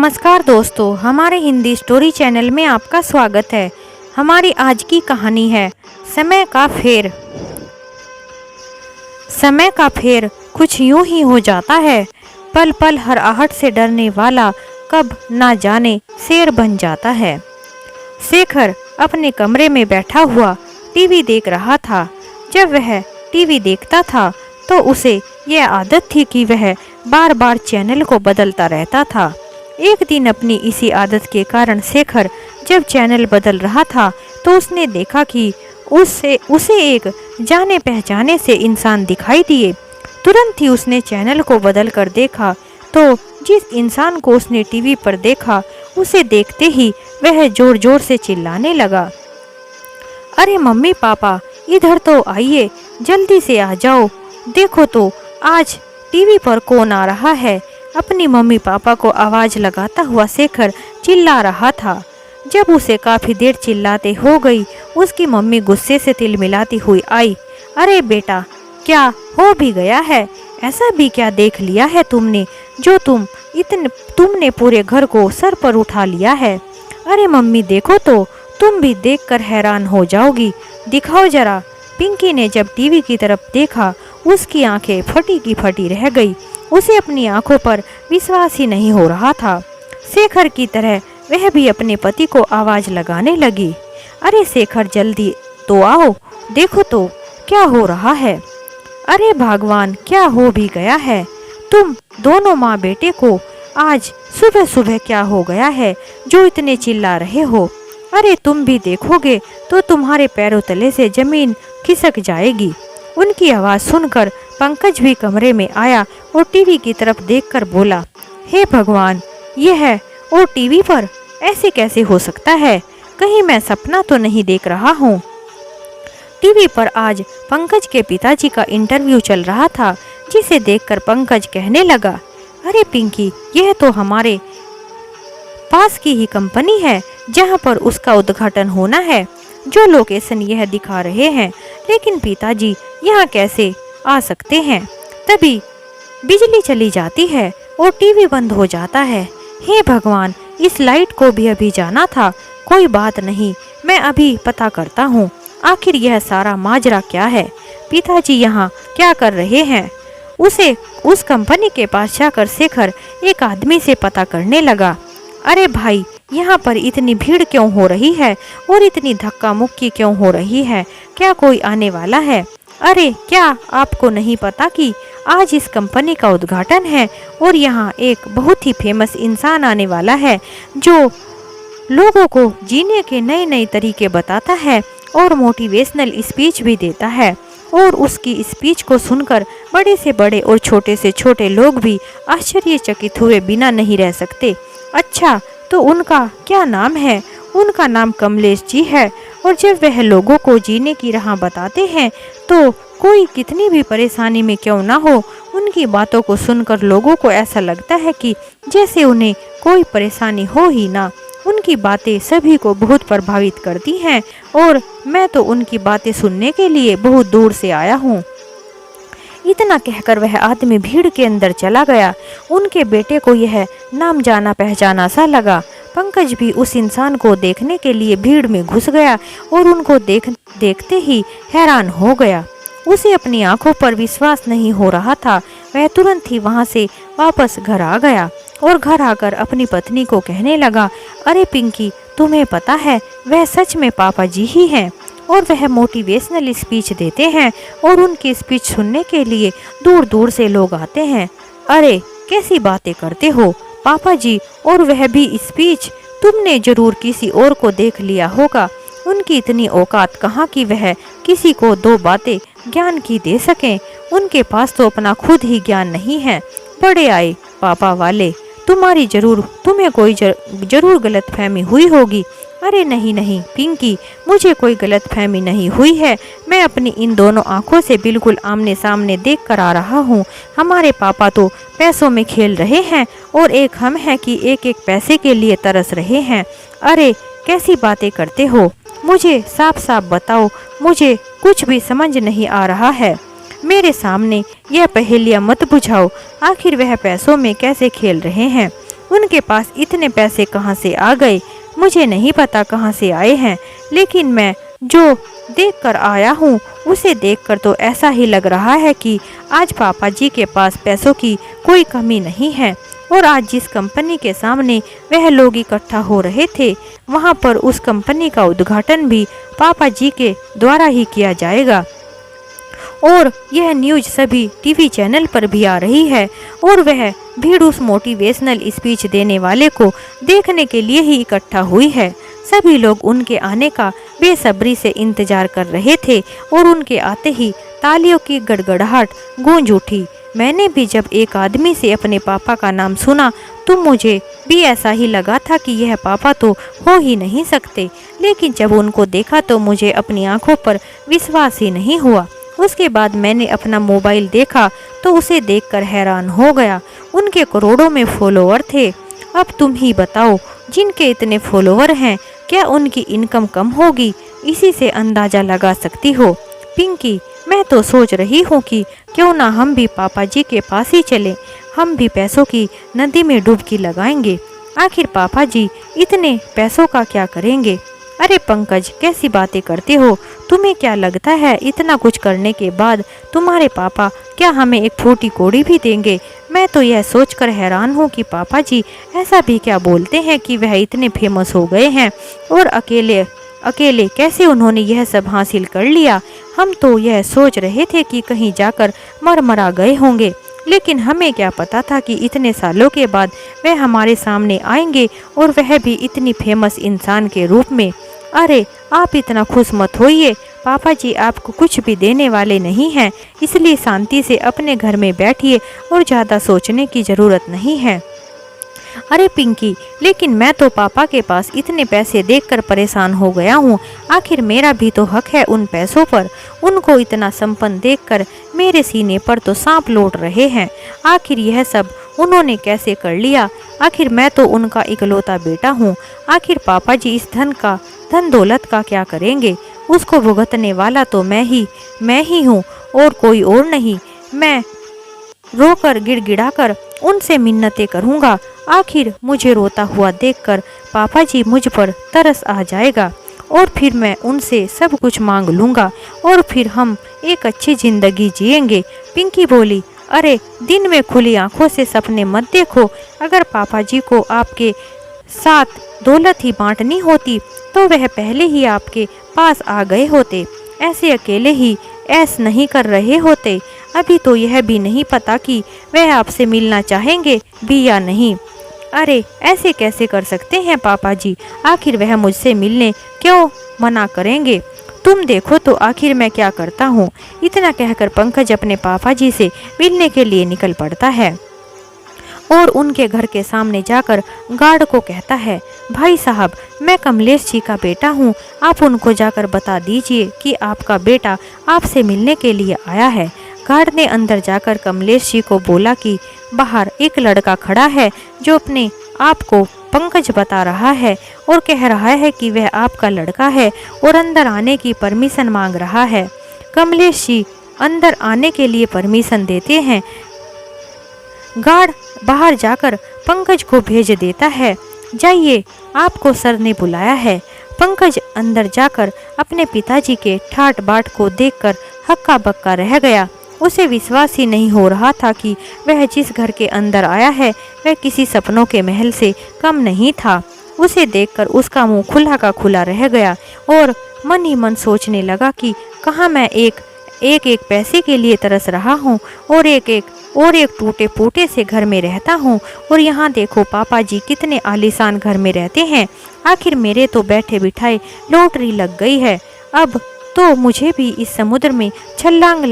नमस्कार दोस्तों, हमारे हिंदी स्टोरी चैनल में आपका स्वागत है। हमारी आज की कहानी है समय का फेर। समय का फेर कुछ यूं ही हो जाता है, पल पल हर आहट से डरने वाला कब ना जाने शेर बन जाता है। शेखर अपने कमरे में बैठा हुआ टीवी देख रहा था। जब वह टीवी देखता था तो उसे यह आदत थी कि वह बार बार चैनल को बदलता रहता था। एक दिन अपनी इसी आदत के कारण शेखर जब चैनल बदल रहा था तो उसने देखा कि उसे एक जाने पहचाने से इंसान दिखाई दिए। तुरंत ही उसने चैनल को बदल कर देखा तो जिस इंसान को उसने टीवी पर देखा उसे देखते ही वह जोर जोर से चिल्लाने लगा, अरे मम्मी पापा, इधर तो आइए, जल्दी से आ जाओ, देखो तो आज टीवी पर कौन आ रहा है। अपनी मम्मी पापा को आवाज लगाता हुआ शेखर चिल्ला रहा था। जब उसे काफी देर चिल्लाते हो गई, उसकी मम्मी गुस्से से तिलमिलाती हुई आई। अरे बेटा, क्या हो भी गया है? ऐसा भी क्या देख लिया है तुमने जो तुमने पूरे घर को सर पर उठा लिया है? अरे मम्मी देखो तो, तुम भी देखकर हैरान हो जाओगी, दिखाओ जरा। पिंकी ने जब टीवी की तरफ देखा, उसकी आंखें फटी की फटी रह गई। उसे अपनी आंखों पर विश्वास ही नहीं हो रहा था। शेखर की तरह वह भी अपने पति को आवाज लगाने लगी, अरे शेखर जल्दी तो आओ, देखो तो क्या हो रहा है। अरे भगवान, क्या हो भी गया है? तुम दोनों माँ बेटे को आज सुबह सुबह क्या हो गया है जो इतने चिल्ला रहे हो? अरे तुम भी देखोगे तो तुम्हारे पैरों तले से जमीन खिसक जाएगी। उनकी आवाज सुनकर पंकज भी कमरे में आया और टीवी की तरफ देखकर बोला, हे भगवान, यह है और टीवी पर ऐसे कैसे हो सकता है? कहीं मैं सपना तो नहीं देख रहा हूँ। टीवी पर आज पंकज के पिताजी का इंटरव्यू चल रहा था, जिसे देखकर पंकज कहने लगा, अरे पिंकी, यह तो हमारे पास की ही कंपनी है जहाँ पर उसका उद्घाटन होना है। जो लोकेशन यह दिखा रहे हैं, लेकिन पिताजी यहाँ कैसे आ सकते हैं? तभी बिजली चली जाती है और टीवी बंद हो जाता है। हे भगवान, इस लाइट को भी अभी जाना था। कोई बात नहीं, मैं अभी पता करता हूँ आखिर यह सारा माजरा क्या है। पिताजी यहाँ क्या कर रहे हैं? उस कंपनी के पास जाकर शेखर एक आदमी से पता करने लगा, अरे भाई, यहाँ पर इतनी भीड़ क्यों हो रही है और इतनी धक्का मुक्की क्यों हो रही है? क्या कोई आने वाला है? अरे क्या आपको नहीं पता कि आज इस कंपनी का उद्घाटन है और यहाँ एक बहुत ही फेमस इंसान आने वाला है जो लोगों को जीने के नए नए तरीके बताता है और मोटिवेशनल स्पीच भी देता है। और उसकी स्पीच को सुनकर बड़े से बड़े और छोटे से छोटे लोग भी आश्चर्यचकित हुए बिना नहीं रह सकते। अच्छा, तो उनका क्या नाम है? उनका नाम कमलेश जी है और जब वह लोगों को जीने की राह बताते हैं तो कोई कितनी भी परेशानी में क्यों ना हो, उनकी बातों को सुनकर लोगों को ऐसा लगता है कि जैसे उन्हें कोई परेशानी हो ही ना। उनकी बातें सभी को बहुत प्रभावित करती हैं और मैं तो उनकी बातें सुनने के लिए बहुत दूर से आया हूँ। इतना कहकर वह आदमी भीड़ के अंदर चला गया। उनके बेटे को यह नाम जाना पहचाना सा लगा। पंकज भी उस इंसान को देखने के लिए भीड़ में घुस गया और उनको देखते ही हैरान हो गया। उसे अपनी आंखों पर विश्वास नहीं हो रहा था। वह तुरंत ही वहां से वापस घर आ गया और घर आकर अपनी पत्नी को कहने लगा, अरे पिंकी, तुम्हें पता है वह सच में पापा जी ही हैं और वह मोटिवेशनल स्पीच देते हैं और उनकी स्पीच सुनने के लिए दूर दूर से लोग आते हैं। अरे कैसी बातें करते हो पापा जी, और वह भी स्पीच? तुमने जरूर किसी और को देख लिया होगा। उनकी इतनी औकात कहाँ कि वह किसी को दो बातें ज्ञान की दे सकें। उनके पास तो अपना खुद ही ज्ञान नहीं है। बड़े आए पापा वाले, तुम्हें कोई जरूर गलतफहमी हुई होगी। अरे नहीं नहीं पिंकी, मुझे कोई गलतफहमी नहीं हुई है। मैं अपनी इन दोनों आंखों से बिल्कुल आमने सामने देख कर आ रहा हूँ। हमारे पापा तो पैसों में खेल रहे हैं और एक हम हैं कि एक एक पैसे के लिए तरस रहे हैं। अरे कैसी बातें करते हो? मुझे साफ साफ बताओ, मुझे कुछ भी समझ नहीं आ रहा है। मेरे सामने यह पहेलियां मत बुझाओ। आखिर वह पैसों में कैसे खेल रहे हैं? उनके पास इतने पैसे कहाँ से आ गए? मुझे नहीं पता कहाँ से आए हैं, लेकिन मैं जो देख कर आया हूँ उसे देखकर तो ऐसा ही लग रहा है कि आज पापा जी के पास पैसों की कोई कमी नहीं है। और आज जिस कंपनी के सामने वह लोग इकट्ठा हो रहे थे, वहाँ पर उस कंपनी का उद्घाटन भी पापा जी के द्वारा ही किया जाएगा। और यह न्यूज़ सभी टीवी चैनल पर भी आ रही है और वह भीड़ उस मोटिवेशनल स्पीच देने वाले को देखने के लिए ही इकट्ठा हुई है। सभी लोग उनके आने का बेसब्री से इंतजार कर रहे थे और उनके आते ही तालियों की गड़गड़ाहट गूंज उठी। मैंने भी जब एक आदमी से अपने पापा का नाम सुना तो मुझे भी ऐसा ही लगा था कि यह पापा तो हो ही नहीं सकते, लेकिन जब उनको देखा तो मुझे अपनी आंखों पर विश्वास ही नहीं हुआ। उसके बाद मैंने अपना मोबाइल देखा तो उसे देखकर हैरान हो गया। उनके करोड़ों में फॉलोअर थे। अब तुम ही बताओ, जिनके इतने फॉलोअर हैं, क्या उनकी इनकम कम होगी? इसी से अंदाजा लगा सकती हो। पिंकी, मैं तो सोच रही हूँ कि क्यों ना हम भी पापा जी के पास ही चलें। हम भी पैसों की नदी में डुबकी लगाएंगे। आखिर पापा जी इतने पैसों का क्या करेंगे? अरे पंकज, कैसी बातें करते हो? तुम्हें क्या लगता है इतना कुछ करने के बाद तुम्हारे पापा क्या हमें एक फूटी कौड़ी भी देंगे? मैं तो यह सोचकर हैरान हूँ कि पापा जी ऐसा भी क्या बोलते हैं कि वह इतने फेमस हो गए हैं और अकेले अकेले कैसे उन्होंने यह सब हासिल कर लिया। हम तो यह सोच रहे थे कि कहीं जाकर मर गए होंगे, लेकिन हमें क्या पता था कि इतने सालों के बाद वह हमारे सामने आएंगे और वह भी इतनी फेमस इंसान के रूप में। अरे आप इतना खुश मत होइए, पापा जी आपको कुछ भी देने वाले नहीं हैं, इसलिए शांति से अपने घर में बैठिए और ज़्यादा सोचने की ज़रूरत नहीं है। अरे पिंकी, लेकिन मैं तो पापा के पास इतने पैसे देखकर परेशान हो गया हूँ। आखिर मेरा भी तो हक है उन पैसों पर। उनको इतना संपन्न देखकर मेरे सीने पर तो सांप लौट रहे हैं। आखिर यह सब उन्होंने कैसे कर लिया? आखिर मैं तो उनका इकलौता बेटा हूँ। आखिर पापा जी इस धन दौलत का क्या करेंगे? उसको भुगतने वाला तो मैं ही हूँ और कोई और नहीं। मैं रोकर गिड़गिड़ाकर उनसे मिन्नतें करूँगा। आखिर मुझे रोता हुआ देखकर पापा जी मुझ पर तरस आ जाएगा और फिर मैं उनसे सब कुछ मांग लूँगा और फिर हम एक अच्छी ज़िंदगी जिएंगे। पिंकी बोली, अरे दिन में खुली आंखों से सपने मत देखो। अगर पापा जी को आपके साथ दौलत ही बांटनी होती तो वह पहले ही आपके पास आ गए होते। ऐसे अकेले ही ऐस नहीं कर रहे होते। अभी तो यह भी नहीं पता कि वह आपसे मिलना चाहेंगे भी या नहीं। अरे ऐसे कैसे कर सकते हैं पापा जी? आखिर वह मुझसे मिलने क्यों मना करेंगे? तुम देखो तो आखिर मैं क्या करता हूँ। इतना कहकर पंकज अपने पापा जी से मिलने के लिए निकल पड़ता है और उनके घर के सामने जाकर गार्ड को कहता है, भाई साहब, मैं कमलेश जी का बेटा हूँ। आप उनको जाकर बता दीजिए कि आपका बेटा आपसे मिलने के लिए आया है। गार्ड ने अंदर जाकर कमलेश जी को बोला कि बाहर एक लड़का खड़ा है जो अपने आप को पंकज बता रहा है और कह रहा है कि वह आपका लड़का है और अंदर आने की परमिशन मांग रहा है। कमलेश जी अंदर आने के लिए परमिशन देते हैं। गार्ड बाहर जाकर पंकज को भेज देता है, जाइए, आपको सर ने बुलाया है। पंकज अंदर जाकर अपने पिताजी के ठाट बाट को देखकर हक्का बक्का रह गया। उसे विश्वास ही नहीं हो रहा था कि वह जिस घर के अंदर आया है वह किसी सपनों के महल से कम नहीं था। उसे देखकर उसका मुंह खुला का खुला रह गया और मन ही मन सोचने लगा कि कहाँ मैं एक पैसे के लिए तरस रहा हूँ और एक टूटे फूटे से घर में रहता हूँ, और यहाँ देखो पापा जी कितने आलीशान घर में रहते हैं। आखिर मेरे तो बैठे बिठाए लॉटरी लग गई है। अब तो मुझे भी इस समुद्र में छलांग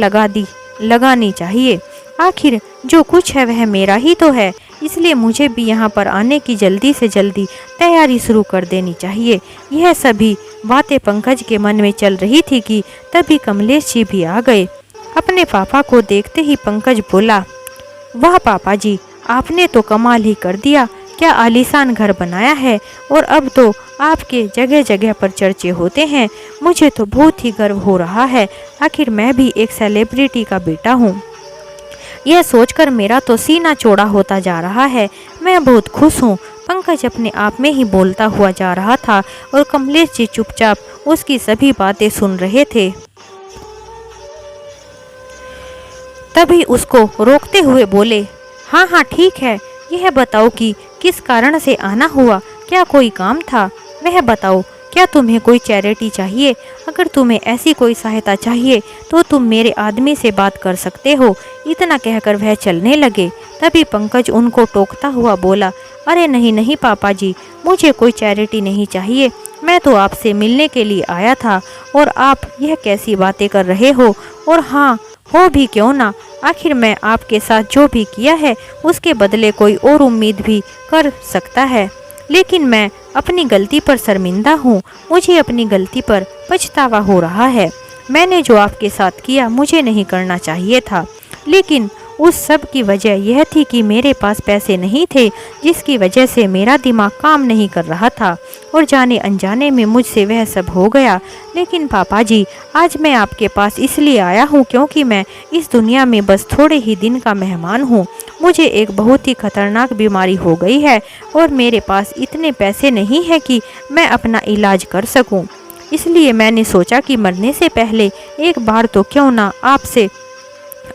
लगानी चाहिए। आखिर जो कुछ है वह मेरा ही तो है, इसलिए मुझे भी यहाँ पर आने की जल्दी से जल्दी तैयारी शुरू कर देनी चाहिए। यह सभी बातें पंकज के मन में चल रही थी कि तभी कमलेश जी भी आ गए। अपने पापा को देखते ही पंकज बोला, वाह पापा जी, आपने तो कमाल ही कर दिया। क्या आलीशान घर बनाया है और अब तो आपके जगह जगह पर चर्चे होते हैं। मुझे तो बहुत ही गर्व हो रहा है। आखिर मैं भी एक सेलिब्रिटी का बेटा हूँ। यह सोचकर मेरा तो सीना चौड़ा होता जा रहा है। मैं बहुत खुश हूँ। पंकज अपने आप में ही बोलता हुआ जा रहा था और कमलेश जी चुपचाप उसकी सभी बातें सुन रहे थे। तभी उसको रोकते हुए बोले, हाँ हाँ ठीक है, यह बताओ कि किस कारण से आना हुआ, क्या कोई काम था, वह बताओ। क्या तुम्हें कोई चैरिटी चाहिए? अगर तुम्हें ऐसी कोई सहायता चाहिए तो तुम मेरे आदमी से बात कर सकते हो। इतना कहकर वह चलने लगे। तभी पंकज उनको टोकता हुआ बोला, अरे नहीं नहीं पापा जी, मुझे कोई चैरिटी नहीं चाहिए। मैं तो आपसे मिलने के लिए आया था और आप यह कैसी बातें कर रहे हो। और हाँ, हो भी क्यों ना, आखिर मैं आपके साथ जो भी किया है उसके बदले कोई और उम्मीद भी कर सकता है। लेकिन मैं अपनी गलती पर शर्मिंदा हूँ। मुझे अपनी गलती पर पछतावा हो रहा है। मैंने जो आपके साथ किया मुझे नहीं करना चाहिए था। लेकिन उस सब की वजह यह थी कि मेरे पास पैसे नहीं थे, जिसकी वजह से मेरा दिमाग काम नहीं कर रहा था और जाने अनजाने में मुझसे वह सब हो गया। लेकिन पापा जी, आज मैं आपके पास इसलिए आया हूँ क्योंकि मैं इस दुनिया में बस थोड़े ही दिन का मेहमान हूँ। मुझे एक बहुत ही खतरनाक बीमारी हो गई है और मेरे पास इतने पैसे नहीं है कि मैं अपना इलाज कर सकूँ। इसलिए मैंने सोचा कि मरने से पहले एक बार तो क्यों ना आपसे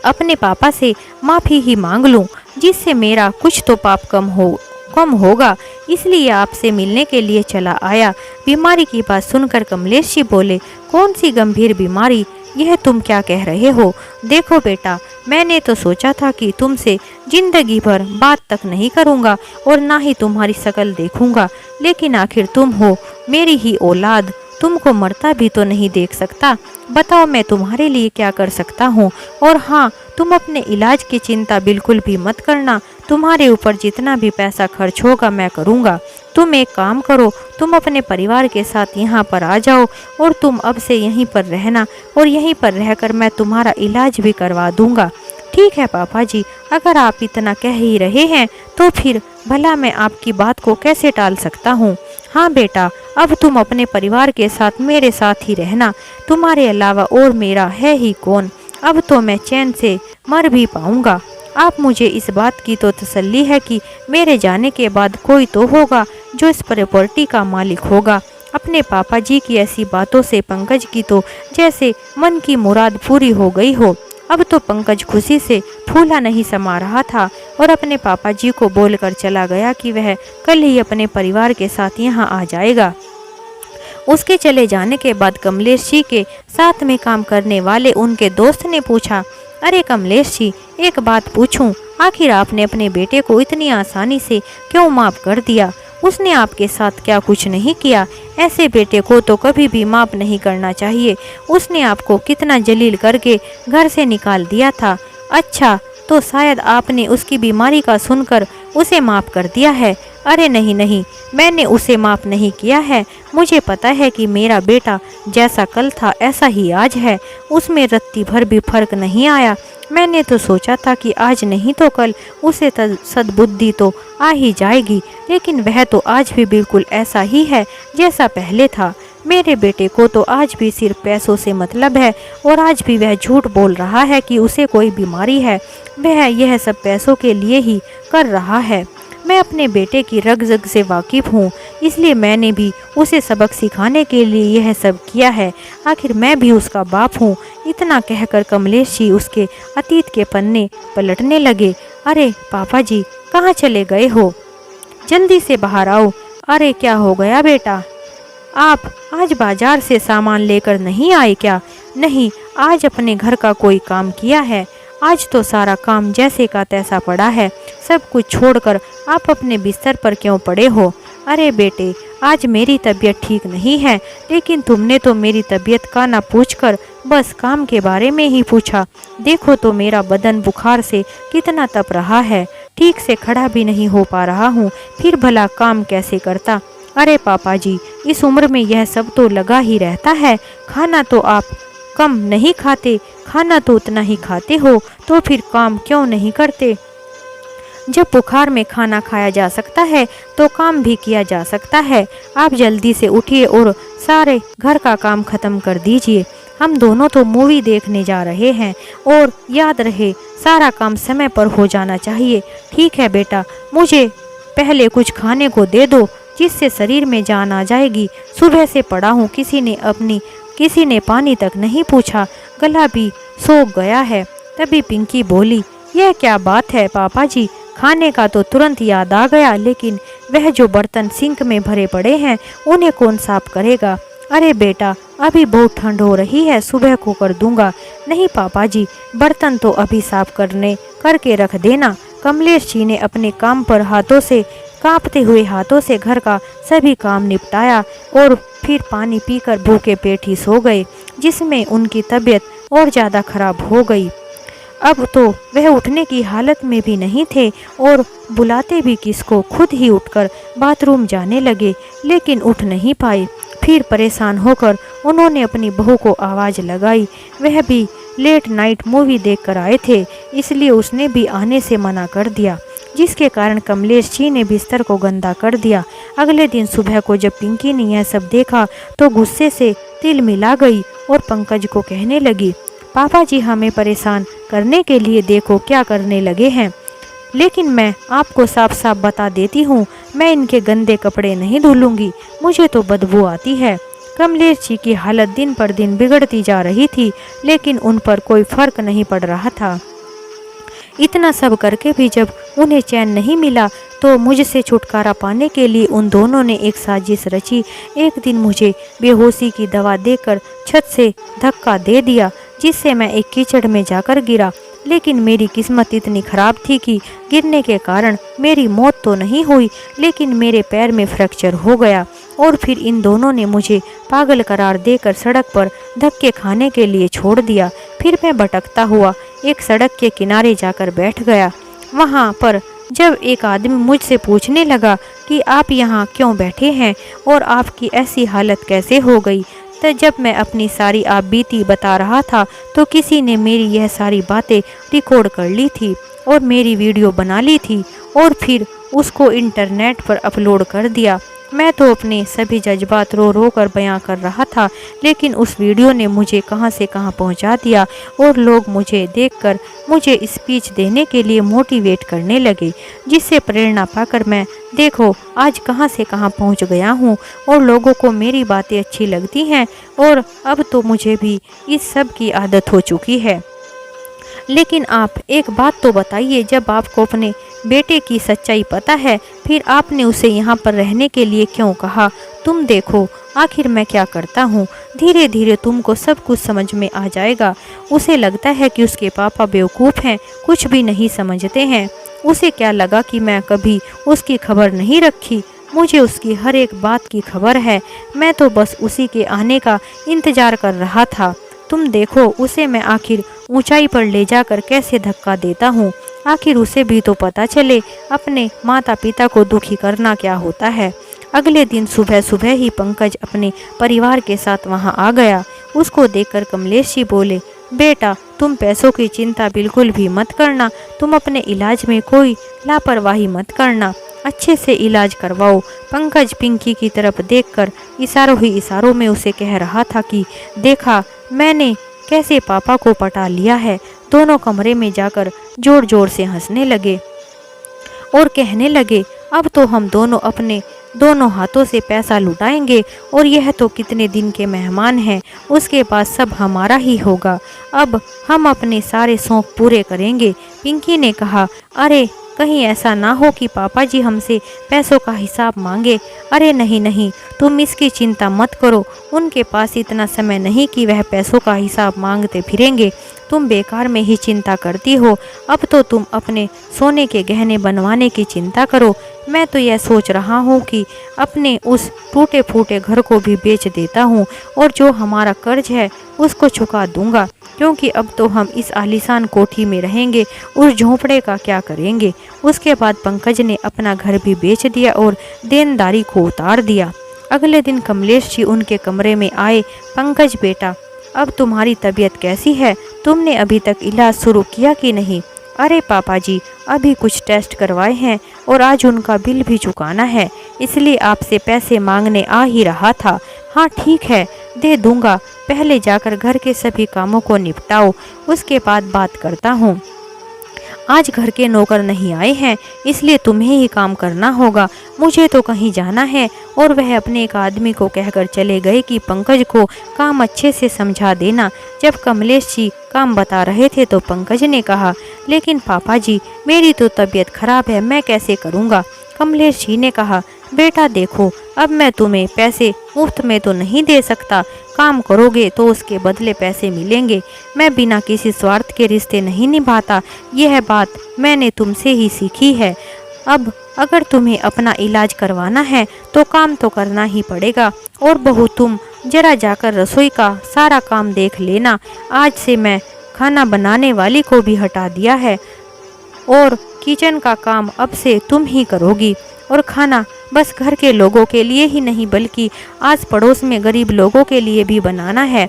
अपने पापा से माफ़ी ही मांग लूं, जिससे मेरा कुछ तो पाप कम होगा। इसलिए आपसे मिलने के लिए चला आया। बीमारी की बात सुनकर कमलेश जी बोले, कौन सी गंभीर बीमारी? यह तुम क्या कह रहे हो? देखो बेटा, मैंने तो सोचा था कि तुमसे जिंदगी भर बात तक नहीं करूँगा और ना ही तुम्हारी शक्ल देखूंगा, लेकिन आखिर तुम हो मेरी ही औलाद। तुमको मरता भी तो नहीं देख सकता। बताओ मैं तुम्हारे लिए क्या कर सकता हूँ। और हाँ, तुम अपने इलाज की चिंता बिल्कुल भी मत करना। तुम्हारे ऊपर जितना भी पैसा खर्च होगा मैं करूँगा। तुम एक काम करो, तुम अपने परिवार के साथ यहाँ पर आ जाओ और तुम अब से यहीं पर रहना और यहीं पर रहकर मैं तुम्हारा इलाज भी करवा दूँगा। ठीक है पापा जी, अगर आप इतना कह ही रहे हैं तो फिर भला मैं आपकी बात को कैसे टाल सकता हूँ। हाँ बेटा, अब तुम अपने परिवार के साथ मेरे साथ ही रहना। तुम्हारे अलावा और मेरा है ही कौन। अब तो मैं चैन से मर भी पाऊंगा। आप मुझे इस बात की तो तसल्ली है कि मेरे जाने के बाद कोई तो होगा जो इस प्रॉपर्टी का मालिक होगा। अपने पापा जी की ऐसी बातों से पंकज की तो जैसे मन की मुराद पूरी हो गई हो। अब तो पंकज खुशी से फूला नहीं समा रहा था और अपने पापा जी को बोलकर चला गया कि वह कल ही अपने परिवार के साथ यहाँ आ जाएगा। उसके चले जाने के बाद कमलेश जी के साथ में काम करने वाले उनके दोस्त ने पूछा, अरे कमलेश जी, एक बात पूछूं, आखिर आपने अपने बेटे को इतनी आसानी से क्यों माफ कर दिया? उसने आपके साथ क्या कुछ नहीं किया? ऐसे बेटे को तो कभी भी माफ नहीं करना चाहिए। उसने आपको कितना जलील करके घर से निकाल दिया था। अच्छा, तो शायद आपने उसकी बीमारी का सुनकर उसे माफ़ कर दिया है। अरे नहीं नहीं, मैंने उसे माफ़ नहीं किया है। मुझे पता है कि मेरा बेटा जैसा कल था ऐसा ही आज है। उसमें रत्ती भर भी फर्क नहीं आया। मैंने तो सोचा था कि आज नहीं तो कल उसे सद्बुद्धि तो आ ही जाएगी, लेकिन वह तो आज भी बिल्कुल ऐसा ही है जैसा पहले था। मेरे बेटे को तो आज भी सिर्फ पैसों से मतलब है और आज भी वह झूठ बोल रहा है कि उसे कोई बीमारी है। वह यह सब पैसों के लिए ही कर रहा है। मैं अपने बेटे की रग जग से वाकिफ़ हूँ, इसलिए मैंने भी उसे सबक सिखाने के लिए यह सब किया है। आखिर मैं भी उसका बाप हूँ। इतना कहकर कमलेश जी उसके अतीत के पन्ने पलटने लगे। अरे पापा जी, कहाँ चले गए हो? जल्दी से बाहर आओ। अरे क्या हो गया बेटा? आप आज बाजार से सामान लेकर नहीं आए क्या? नहीं, आज अपने घर का कोई काम किया है? आज तो सारा काम जैसे का तैसा पड़ा है। सब कुछ छोड़कर आप अपने बिस्तर पर क्यों पड़े हो? अरे बेटे, आज मेरी तबीयत ठीक नहीं है, लेकिन तुमने तो मेरी तबीयत का ना पूछकर बस काम के बारे में ही पूछा। देखो तो मेरा बदन बुखार से कितना तप रहा है। ठीक से खड़ा भी नहीं हो पा रहा हूँ, फिर भला काम कैसे करता? अरे पापा जी, इस उम्र में यह सब तो लगा ही रहता है। खाना तो आप कम नहीं खाते, खाना तो उतना ही खाते हो, तो फिर काम क्यों नहीं करते? जब बुखार में खाना खाया जा सकता है तो काम भी किया जा सकता है। आप जल्दी से उठिए और सारे घर का काम खत्म कर दीजिए। हम दोनों तो मूवी देखने जा रहे हैं, और याद रहे सारा काम समय पर हो जाना चाहिए। ठीक है बेटा, मुझे पहले कुछ खाने को दे दो जिससे शरीर में जान आ जाएगी। सुबह से पड़ा हूँ, किसी ने पानी तक नहीं पूछा, गला भी सूख गया है। तभी पिंकी बोली, यह क्या बात है पापा जी, खाने का तो तुरंत याद आ गया, लेकिन वह जो बर्तन सिंक में भरे पड़े हैं उन्हें कौन साफ करेगा? अरे बेटा, अभी बहुत ठंड हो रही है, सुबह को कर दूंगा। नहीं पापा जी, बर्तन तो अभी साफ करके रख देना। कमलेश जी ने अपने काम पर कांपते हुए हाथों से घर का सभी काम निपटाया और फिर पानी पीकर भूखे पेट ही सो गए, जिसमें उनकी तबीयत और ज़्यादा खराब हो गई। अब तो वह उठने की हालत में भी नहीं थे और बुलाते भी किसको, खुद ही उठकर बाथरूम जाने लगे, लेकिन उठ नहीं पाए। फिर परेशान होकर उन्होंने अपनी बहू को आवाज़ लगाई। वह भी लेट नाइट मूवी देखकर आए थे, इसलिए उसने भी आने से मना कर दिया, जिसके कारण कमलेश जी ने बिस्तर को गंदा कर दिया। अगले दिन सुबह को जब पिंकी ने यह सब देखा तो गुस्से से तिल मिला गई और पंकज को कहने लगी, पापा जी हमें परेशान करने के लिए देखो क्या करने लगे हैं। लेकिन मैं आपको साफ साफ बता देती हूँ, मैं इनके गंदे कपड़े नहीं धुलूंगी, मुझे तो बदबू आती है। कमलेश जी की हालत दिन पर दिन बिगड़ती जा रही थी, लेकिन उन पर कोई फर्क नहीं पड़ रहा था। इतना सब करके भी जब उन्हें चैन नहीं मिला तो मुझसे छुटकारा पाने के लिए उन दोनों ने एक साजिश रची। एक दिन मुझे बेहोशी की दवा देकर छत से धक्का दे दिया, जिससे मैं एक कीचड़ में जाकर गिरा। लेकिन मेरी किस्मत इतनी खराब थी कि गिरने के कारण मेरी मौत तो नहीं हुई, लेकिन मेरे पैर में फ्रैक्चर हो गया। और फिर इन दोनों ने मुझे पागल करार देकर सड़क पर धक्के खाने के लिए छोड़ दिया। फिर मैं भटकता हुआ एक सड़क के किनारे जाकर बैठ गया। वहाँ पर जब एक आदमी मुझसे पूछने लगा कि आप यहाँ क्यों बैठे हैं और आपकी ऐसी हालत कैसे हो गई, तो जब मैं अपनी सारी आप बीती बता रहा था तो किसी ने मेरी यह सारी बातें रिकॉर्ड कर ली थी और मेरी वीडियो बना ली थी और फिर उसको इंटरनेट पर अपलोड कर दिया। मैं तो अपने सभी जज्बात रो रो कर बयां कर रहा था, लेकिन उस वीडियो ने मुझे कहां से कहां पहुंचा दिया और लोग मुझे देखकर मुझे स्पीच देने के लिए मोटिवेट करने लगे, जिससे प्रेरणा पाकर मैं देखो आज कहां से कहां पहुंच गया हूं और लोगों को मेरी बातें अच्छी लगती हैं और अब तो मुझे भी इस सब की आदत हो चुकी है। लेकिन आप एक बात तो बताइए, जब आपको अपने बेटे की सच्चाई पता है फिर आपने उसे यहाँ पर रहने के लिए क्यों कहा? तुम देखो आखिर मैं क्या करता हूँ, धीरे धीरे तुमको सब कुछ समझ में आ जाएगा। उसे लगता है कि उसके पापा बेवकूफ़ हैं, कुछ भी नहीं समझते हैं। उसे क्या लगा कि मैं कभी उसकी खबर नहीं रखी? मुझे उसकी हर एक बात की खबर है, मैं तो बस उसी के आने का इंतज़ार कर रहा था। तुम देखो उसे मैं आखिर ऊंचाई पर ले जाकर कैसे धक्का देता हूँ, आखिर उसे भी तो पता चले अपने माता पिता को दुखी करना क्या होता है। अगले दिन सुबह सुबह ही पंकज अपने परिवार के साथ वहाँ आ गया। उसको देखकर कमलेश जी बोले, बेटा तुम पैसों की चिंता बिल्कुल भी मत करना, तुम अपने इलाज में कोई लापरवाही मत करना, अच्छे से इलाज करवाओ। पंकज पिंकी की तरफ देखकर इशारों ही इशारों में उसे कह रहा था कि देखा मैंने कैसे पापा को पटा लिया है। दोनों कमरे में जाकर जोर जोर से हंसने लगे और कहने लगे, अब तो हम दोनों अपने दोनों हाथों से पैसा लुटाएंगे और यह तो कितने दिन के मेहमान हैं, उसके बाद सब हमारा ही होगा। अब हम अपने सारे शौक पूरे करेंगे। पिंकी ने कहा, अरे कहीं ऐसा ना हो कि पापा जी हमसे पैसों का हिसाब मांगे। अरे नहीं नहीं, तुम इसकी चिंता मत करो, उनके पास इतना समय नहीं कि वह पैसों का हिसाब मांगते फिरेंगे। तुम बेकार में ही चिंता करती हो, अब तो तुम अपने सोने के गहने बनवाने की चिंता करो। मैं तो यह सोच रहा हूँ कि अपने उस टूटे फूटे घर को भी बेच देता हूँ और जो हमारा कर्ज है उसको चुका दूंगा, क्योंकि अब तो हम इस आलीशान कोठी में रहेंगे, उस झोंपड़े का क्या करेंगे। उसके बाद पंकज ने अपना घर भी बेच दिया और देनदारी को उतार दिया। अगले दिन कमलेश जी उनके कमरे में आए। पंकज बेटा, अब तुम्हारी तबीयत कैसी है? तुमने अभी तक इलाज शुरू किया कि नहीं? अरे पापा जी, अभी कुछ टेस्ट करवाए हैं और आज उनका बिल भी चुकाना है, इसलिए आपसे पैसे मांगने आ ही रहा था। हाँ ठीक है, दे दूंगा, पहले जाकर घर के सभी कामों को निपटाओ, उसके बाद बात करता हूँ। आज घर के नौकर नहीं आए हैं, इसलिए तुम्हें ही काम करना होगा। मुझे तो कहीं जाना है। और वह अपने एक आदमी को कहकर चले गए कि पंकज को काम अच्छे से समझा देना। जब कमलेश जी काम बता रहे थे तो पंकज ने कहा, लेकिन पापा जी, मेरी तो तबीयत खराब है, मैं कैसे करूँगा। कमलेश जी ने कहा, बेटा देखो, अब मैं तुम्हें पैसे मुफ्त में तो नहीं दे सकता, काम करोगे तो उसके बदले पैसे मिलेंगे। मैं बिना किसी स्वार्थ के रिश्ते नहीं निभाता, यह बात मैंने तुमसे ही सीखी है। अब अगर तुम्हें अपना इलाज करवाना है तो काम तो करना ही पड़ेगा। और बहू, तुम जरा जाकर रसोई का सारा काम देख लेना। आज से मैं खाना बनाने वाली को भी हटा दिया है और किचन का काम अब से तुम ही करोगी। और खाना बस घर के लोगों के लिए ही नहीं बल्कि आस पड़ोस में गरीब लोगों के लिए भी बनाना है।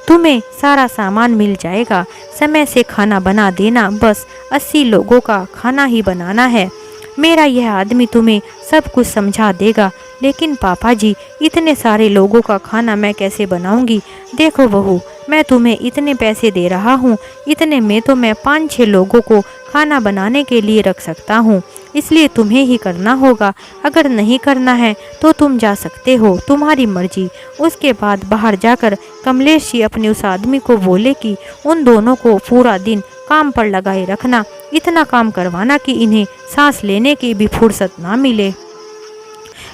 तुम्हें सारा सामान मिल जाएगा, समय से खाना बना देना। बस 80 लोगों का खाना ही बनाना है। मेरा यह आदमी तुम्हें सब कुछ समझा देगा। लेकिन पापा जी, इतने सारे लोगों का खाना मैं कैसे बनाऊंगी। देखो बहू, मैं तुम्हें इतने पैसे दे रहा हूँ, इतने में तो मैं 5-6 लोगों को खाना बनाने के लिए रख सकता हूँ, इसलिए तुम्हें ही करना होगा। अगर नहीं करना है तो तुम जा सकते हो, तुम्हारी मर्जी। उसके बाद बाहर जाकर कमलेश जी अपने उस आदमी को बोले कि उन दोनों को पूरा दिन काम पर लगाए रखना, इतना काम करवाना कि इन्हें सांस लेने की भी फुर्सत ना मिले।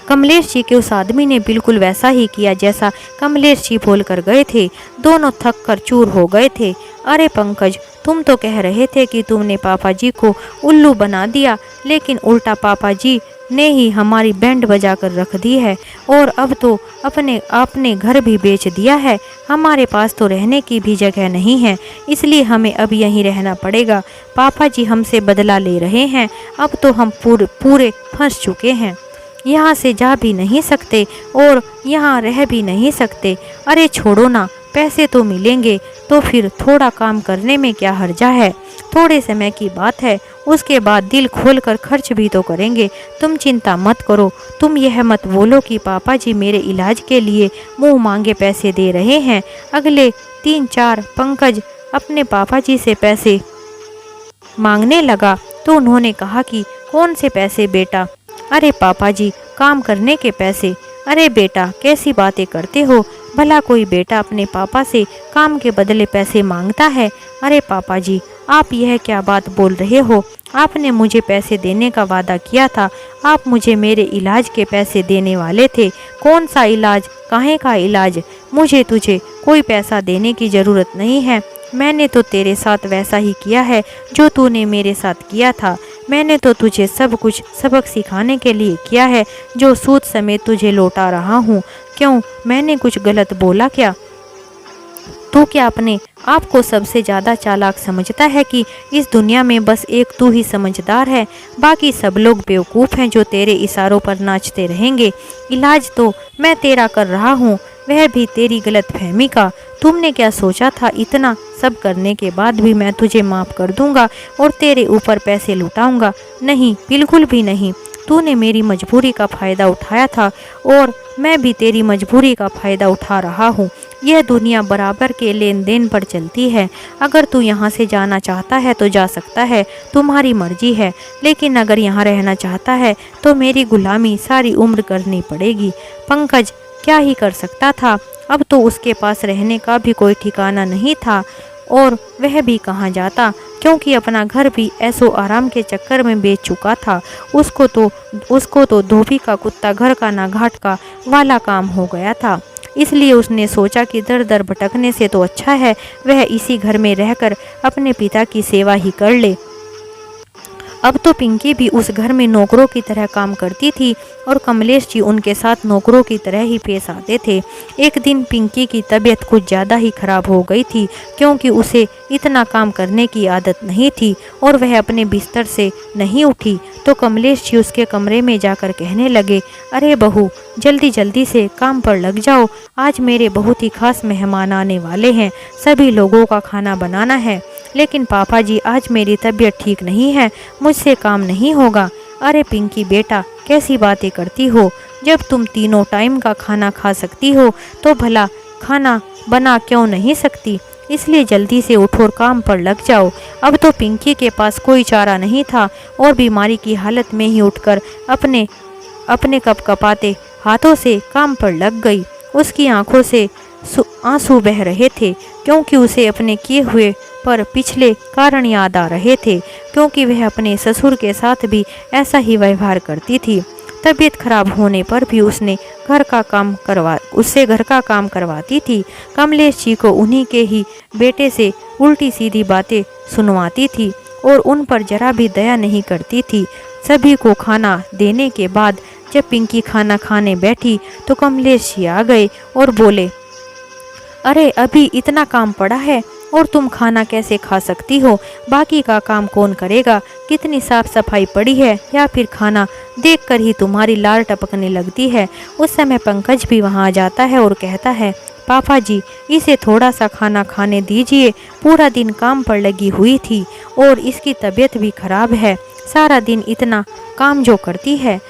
कमलेश जी के उस आदमी ने बिल्कुल वैसा ही किया जैसा कमलेश जी बोल कर गए थे। दोनों थक कर चूर हो गए थे। अरे पंकज, तुम तो कह रहे थे कि तुमने पापा जी को उल्लू बना दिया, लेकिन उल्टा पापा जी ने ही हमारी बैंड बजा कर रख दी है। और अब तो अपने घर भी बेच दिया है। हमारे पास तो रहने की भी जगह नहीं है, इसलिए हमें अब यहीं रहना पड़ेगा। पापा जी हमसे बदला ले रहे हैं। अब तो हम पूरे फंस चुके हैं, यहाँ से जा भी नहीं सकते और यहाँ रह भी नहीं सकते। अरे छोड़ो ना, पैसे तो मिलेंगे तो फिर थोड़ा काम करने में क्या हर्जा है। थोड़े समय की बात है, उसके बाद दिल खोल कर खर्च भी तो करेंगे। तुम चिंता मत करो। तुम यह मत बोलो कि पापा जी मेरे इलाज के लिए मुंह मांगे पैसे दे रहे हैं। अगले 3-4 पंकज अपने पापा जी से पैसे मांगने लगा तो उन्होंने कहा कि कौन से पैसे बेटा। अरे पापा जी, काम करने के पैसे। अरे बेटा, कैसी बातें करते हो। भला कोई बेटा अपने पापा से काम के बदले पैसे मांगता है। अरे पापा जी, आप यह क्या बात बोल रहे हो। आपने मुझे पैसे देने का वादा किया था। आप मुझे मेरे इलाज के पैसे देने वाले थे। कौन सा इलाज, काहे का इलाज। मुझे तुझे कोई पैसा देने की ज़रूरत नहीं है। मैंने तो तेरे साथ वैसा ही किया है जो तूने मेरे साथ किया था। मैंने तो तुझे सब कुछ सबक सिखाने के लिए किया है, जो सूद समेत तुझे लौटा रहा हूँ। क्यों, मैंने कुछ गलत बोला क्या। तू क्या अपने आप को सबसे ज़्यादा चालाक समझता है कि इस दुनिया में बस एक तू ही समझदार है, बाकी सब लोग बेवकूफ़ हैं जो तेरे इशारों पर नाचते रहेंगे। इलाज तो मैं तेरा कर रहा हूँ, वह भी तेरी गलतफहमी का। तुमने क्या सोचा था, इतना सब करने के बाद भी मैं तुझे माफ़ कर दूंगा और तेरे ऊपर पैसे लुटाऊंगा। नहीं, बिल्कुल भी नहीं। तूने मेरी मजबूरी का फ़ायदा उठाया था और मैं भी तेरी मजबूरी का फ़ायदा उठा रहा हूँ। यह दुनिया बराबर के लेन देन पर चलती है। अगर तू यहाँ से जाना चाहता है तो जा सकता है, तुम्हारी मर्जी है। लेकिन अगर यहाँ रहना चाहता है तो मेरी गुलामी सारी उम्र करनी पड़ेगी। पंकज क्या ही कर सकता था। अब तो उसके पास रहने का भी कोई ठिकाना नहीं था और वह भी कहाँ जाता, क्योंकि अपना घर भी ऐसो आराम के चक्कर में बेच चुका था। उसको तो धोबी का कुत्ता घर का ना घाट का वाला काम हो गया था। इसलिए उसने सोचा कि दर दर भटकने से तो अच्छा है वह इसी घर में रहकर अपने पिता की सेवा ही कर ले। अब तो पिंकी भी उस घर में नौकरों की तरह काम करती थी और कमलेश जी उनके साथ नौकरों की तरह ही पेश आते थे। एक दिन पिंकी की तबीयत कुछ ज़्यादा ही खराब हो गई थी, क्योंकि उसे इतना काम करने की आदत नहीं थी और वह अपने बिस्तर से नहीं उठी। तो कमलेश जी उसके कमरे में जाकर कहने लगे, अरे बहू, जल्दी जल्दी से काम पर लग जाओ। आज मेरे बहुत ही खास मेहमान आने वाले हैं, सभी लोगों का खाना बनाना है। लेकिन पापा जी, आज मेरी तबीयत ठीक नहीं है, मुझसे काम नहीं होगा। अरे पिंकी बेटा, कैसी बातें करती हो। जब तुम तीनों टाइम का खाना खा सकती हो तो भला खाना बना क्यों नहीं सकती, इसलिए जल्दी से उठो और काम पर लग जाओ। अब तो पिंकी के पास कोई चारा नहीं था और बीमारी की हालत में ही उठकर अपने अपने कपकपाते हाथों से काम पर लग गई। उसकी आंखों से आंसू बह रहे थे क्योंकि उसे अपने किए हुए पर पिछले कारण याद आ रहे थे, क्योंकि वह अपने ससुर के साथ भी ऐसा ही व्यवहार करती थी। तबीयत खराब होने पर भी उससे घर का काम करवाती थी। कमलेश जी को उन्हीं के ही बेटे से उल्टी सीधी बातें सुनवाती थी और उन पर जरा भी दया नहीं करती थी। सभी को खाना देने के बाद जब पिंकी खाना खाने बैठी तो कमलेश जी आ गए और बोले, अरे अभी इतना काम पड़ा है और तुम खाना कैसे खा सकती हो? बाकी का काम कौन करेगा? कितनी साफ सफाई पड़ी है, या फिर खाना देखकर ही तुम्हारी लार टपकने लगती है। उस समय पंकज भी वहां आ जाता है और कहता है, पापा जी इसे थोड़ा सा खाना खाने दीजिए, पूरा दिन काम पर लगी हुई थी और इसकी तबीयत भी खराब है। सारा दिन इतना काम जो करती है,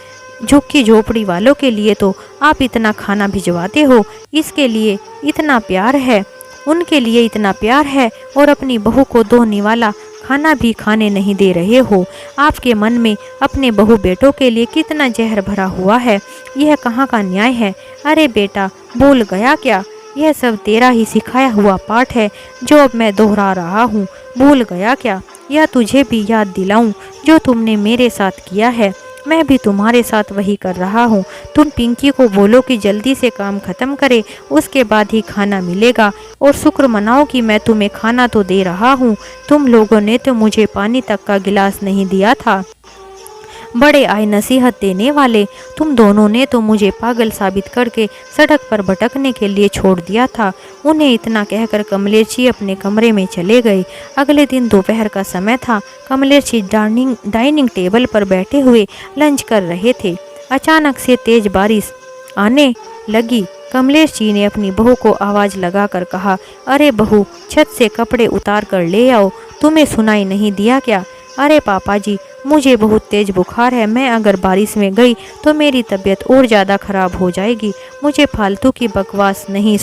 झुग्गी झोपड़ी वालों के लिए तो आप इतना खाना भिजवाते हो, इसके लिए इतना प्यार है, उनके लिए इतना प्यार है, और अपनी बहू को 2 निवाला खाना भी खाने नहीं दे रहे हो। आपके मन में अपने बहू बेटों के लिए कितना जहर भरा हुआ है, यह कहाँ का न्याय है? अरे बेटा भूल गया क्या? यह सब तेरा ही सिखाया हुआ पाठ है जो अब मैं दोहरा रहा हूँ। भूल गया क्या? या तुझे भी याद दिलाऊं जो तुमने मेरे साथ किया है? मैं भी तुम्हारे साथ वही कर रहा हूँ। तुम पिंकी को बोलो कि जल्दी से काम खत्म करे, उसके बाद ही खाना मिलेगा, और शुक्र मनाओ कि मैं तुम्हें खाना तो दे रहा हूँ। तुम लोगों ने तो मुझे पानी तक का गिलास नहीं दिया था। बड़े आए नसीहत देने वाले, तुम दोनों ने तो मुझे पागल साबित करके सड़क पर भटकने के लिए छोड़ दिया था। उन्हें इतना कहकर कमलेश जी अपने कमरे में चले गए। अगले दिन दोपहर का समय था। कमलेश जी डाइनिंग टेबल पर बैठे हुए लंच कर रहे थे। अचानक से तेज बारिश आने लगी। कमलेश जी ने अपनी बहू को आवाज लगाकर कहा, अरे बहू छत से कपड़े उतार कर ले आओ, तुम्हें सुनाई नहीं दिया क्या? अरे पापा जी मुझे बहुत तेज बुखार है, मैं अगर बारिश में गई तो मेरी तबीयत और ज़्यादा खराब हो जाएगी। मुझे फालतू की बकवास नहीं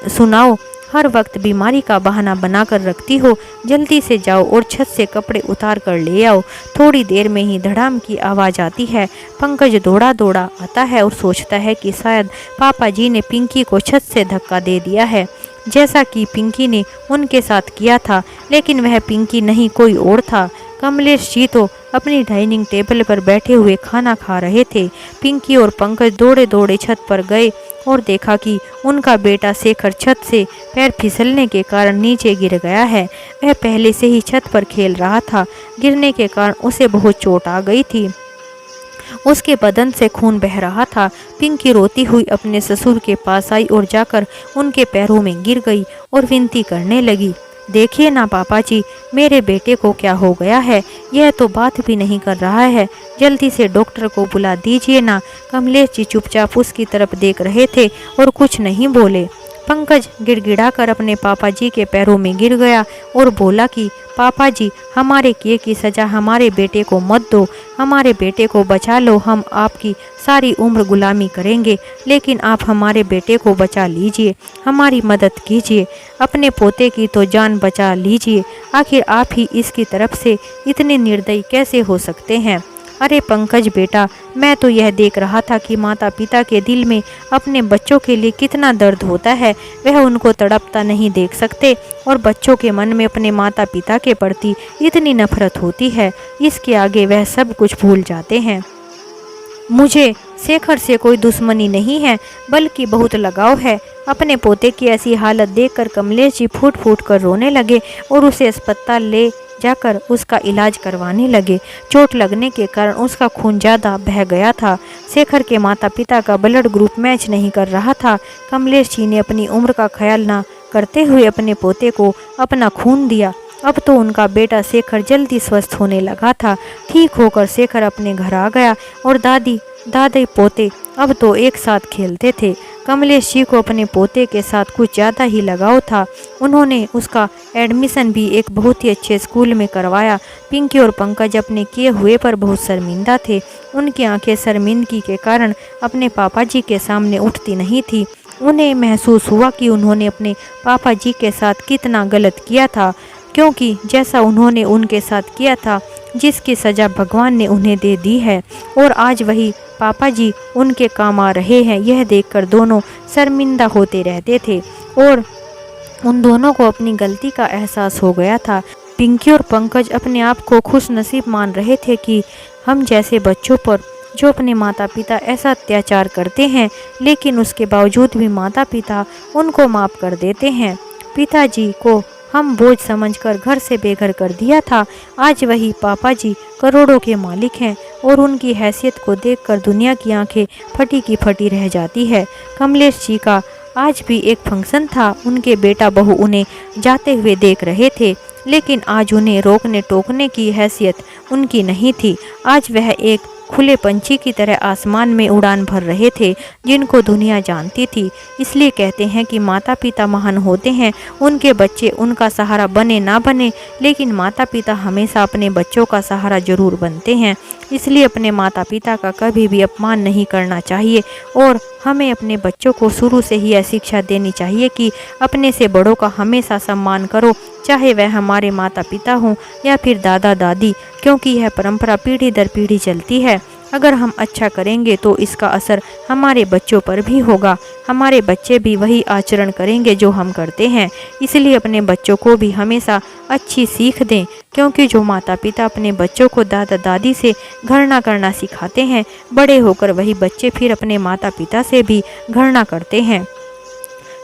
सुनाओ, हर वक्त बीमारी का बहाना बनाकर रखती हो। जल्दी से जाओ और छत से कपड़े उतार कर ले आओ। थोड़ी देर में ही धड़ाम की आवाज़ आती है। पंकज दौड़ा दौड़ा आता है और सोचता है कि शायद पापा जी ने पिंकी को छत से धक्का दे दिया है, जैसा कि पिंकी ने उनके साथ किया था। लेकिन वह पिंकी नहीं, कोई और था। कमलेश जी तो अपनी डाइनिंग टेबल पर बैठे हुए खाना खा रहे थे। पिंकी और पंकज दौड़े दौड़े छत पर गए और देखा कि उनका बेटा शेखर छत से पैर फिसलने के कारण नीचे गिर गया है। वह पहले से ही छत पर खेल रहा था। गिरने के कारण उसे बहुत चोट आ गई थी। उसके बदन से खून बह रहा था। पिंकी रोती हुई अपने ससुर के पास आई और जाकर उनके पैरों में गिर गई और विनती करने लगी, देखिए ना पापा जी, मेरे बेटे को क्या हो गया है, यह तो बात भी नहीं कर रहा है, जल्दी से डॉक्टर को बुला दीजिए ना। कमलेश जी चुपचाप उसकी तरफ देख रहे थे और कुछ नहीं बोले। पंकज गिड़गिड़ाकर अपने पापा जी के पैरों में गिर गया और बोला कि पापा जी, हमारे किए की सज़ा हमारे बेटे को मत दो, हमारे बेटे को बचा लो। हम आपकी सारी उम्र गुलामी करेंगे, लेकिन आप हमारे बेटे को बचा लीजिए, हमारी मदद कीजिए, अपने पोते की तो जान बचा लीजिए। आखिर आप ही इसकी तरफ से इतने निर्दयी कैसे हो सकते हैं? अरे पंकज बेटा, मैं तो यह देख रहा था कि माता पिता के दिल में अपने बच्चों के लिए कितना दर्द होता है। वह उनको तड़पता नहीं देख सकते और बच्चों के मन में अपने माता पिता के प्रति इतनी नफरत होती है, इसके आगे वह सब कुछ भूल जाते हैं। मुझे शेखर से कोई दुश्मनी नहीं है, बल्कि बहुत लगाव है। अपने पोते की ऐसी हालत देखकर कमलेश जी फूट फूट कर रोने लगे और उसे अस्पताल ले जाकर उसका इलाज करवाने लगे। चोट लगने के कारण उसका खून ज़्यादा बह गया था। शेखर के माता पिता का ब्लड ग्रुप मैच नहीं कर रहा था। कमलेश जी ने अपनी उम्र का ख्याल न करते हुए अपने पोते को अपना खून दिया। अब तो उनका बेटा शेखर जल्दी स्वस्थ होने लगा था। ठीक होकर शेखर अपने घर आ गया और दादी पोते अब तो एक साथ खेलते थे। कमलेश जी को अपने पोते के साथ कुछ ज़्यादा ही लगाव था। उन्होंने उसका एडमिशन भी एक बहुत ही अच्छे स्कूल में करवाया। पिंकी और पंकज अपने किए हुए पर बहुत शर्मिंदा थे। उनकी आंखें शर्मिंदगी के कारण अपने पापा जी के सामने उठती नहीं थी। उन्हें महसूस हुआ कि उन्होंने अपने पापा जी के साथ कितना गलत किया था, क्योंकि जैसा उन्होंने उनके साथ किया था, जिसकी सज़ा भगवान ने उन्हें दे दी है, और आज वही पापा जी उनके काम आ रहे हैं, यह देखकर दोनों शर्मिंदा होते रहते थे और उन दोनों को अपनी गलती का एहसास हो गया था। पिंकी और पंकज अपने आप को खुश नसीब मान रहे थे कि हम जैसे बच्चों पर जो अपने माता पिता ऐसा अत्याचार करते हैं, लेकिन उसके बावजूद भी माता पिता उनको माफ़ कर देते हैं। पिताजी को हम बोझ समझकर घर से बेघर कर दिया था, आज वही पापा जी करोड़ों के मालिक हैं और उनकी हैसियत को देखकर दुनिया की आंखें फटी की फटी रह जाती है। कमलेश जी का आज भी एक फंक्शन था, उनके बेटा बहू उन्हें जाते हुए देख रहे थे, लेकिन आज उन्हें रोकने टोकने की हैसियत उनकी नहीं थी। आज वह एक खुले पंछी की तरह आसमान में उड़ान भर रहे थे, जिनको दुनिया जानती थी। इसलिए कहते हैं कि माता पिता महान होते हैं, उनके बच्चे उनका सहारा बने ना बने, लेकिन माता पिता हमेशा अपने बच्चों का सहारा जरूर बनते हैं। इसलिए अपने माता पिता का कभी भी अपमान नहीं करना चाहिए और हमें अपने बच्चों को शुरू से ही यह शिक्षा देनी चाहिए कि अपने से बड़ों का हमेशा सम्मान करो, चाहे वह हमारे माता पिता हों या फिर दादा दादी, क्योंकि यह परंपरा पीढ़ी दर पीढ़ी चलती है। अगर हम अच्छा करेंगे तो इसका असर हमारे बच्चों पर भी होगा, हमारे बच्चे भी वही आचरण करेंगे जो हम करते हैं। इसलिए अपने बच्चों को भी हमेशा अच्छी सीख दें, क्योंकि जो माता पिता अपने बच्चों को दादा दादी से घृणा करना सिखाते हैं, बड़े होकर वही बच्चे फिर अपने माता पिता से भी घृणा करते हैं,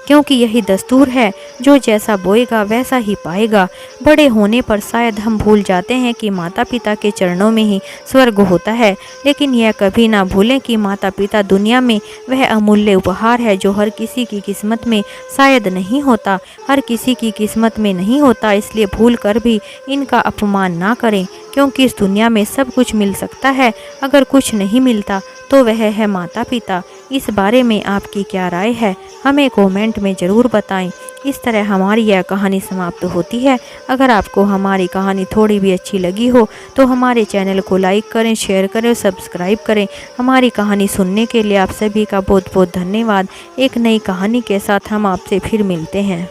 क्योंकि यही दस्तूर है, जो जैसा बोएगा वैसा ही पाएगा। बड़े होने पर शायद हम भूल जाते हैं कि माता पिता के चरणों में ही स्वर्ग होता है, लेकिन यह कभी ना भूलें कि माता पिता दुनिया में वह अमूल्य उपहार है जो हर किसी की किस्मत में शायद नहीं होता, हर किसी की किस्मत में नहीं होता। इसलिए भूल कर भी इनका अपमान ना करें, क्योंकि इस दुनिया में सब कुछ मिल सकता है, अगर कुछ नहीं मिलता तो वह है माता पिता। इस बारे में आपकी क्या राय है, हमें कमेंट में ज़रूर बताएं। इस तरह हमारी यह कहानी समाप्त होती है। अगर आपको हमारी कहानी थोड़ी भी अच्छी लगी हो तो हमारे चैनल को लाइक करें, शेयर करें और सब्सक्राइब करें। हमारी कहानी सुनने के लिए आप सभी का बहुत बहुत धन्यवाद। एक नई कहानी के साथ हम आपसे फिर मिलते हैं।